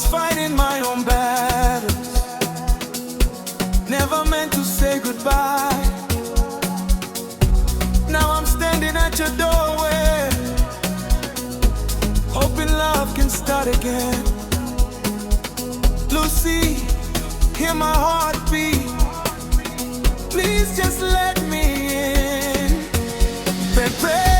was fighting my own battles, never meant to say goodbye. Now I'm standing at your doorway, hoping love can start again. Lucy, hear my heart beat, please just let me in. Pepe.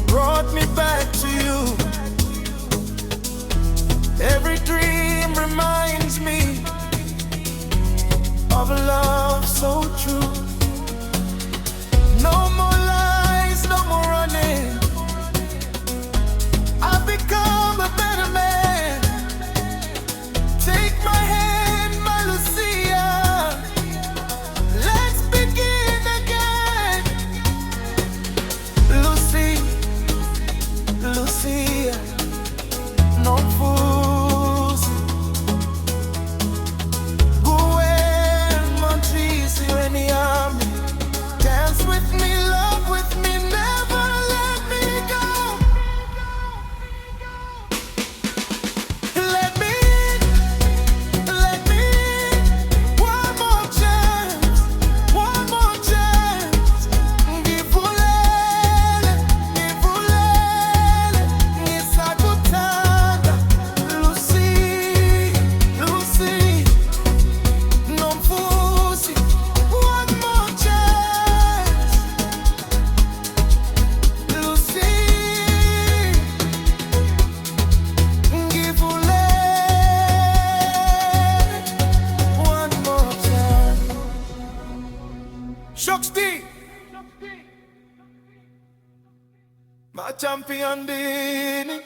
Brought me back to you. Every dream reminds me of a love so true. No more lies, no more running. I've become a better man. Take my hand, my Lucia. Let's begin again. Lucy, Lucia, non fusi. Gwen, Montrisi, Weniami. Dance with me, love with me, never let me go. Let me in, one more chance, one more chance. Ngivulele, Ngivulele. My champion, Dini.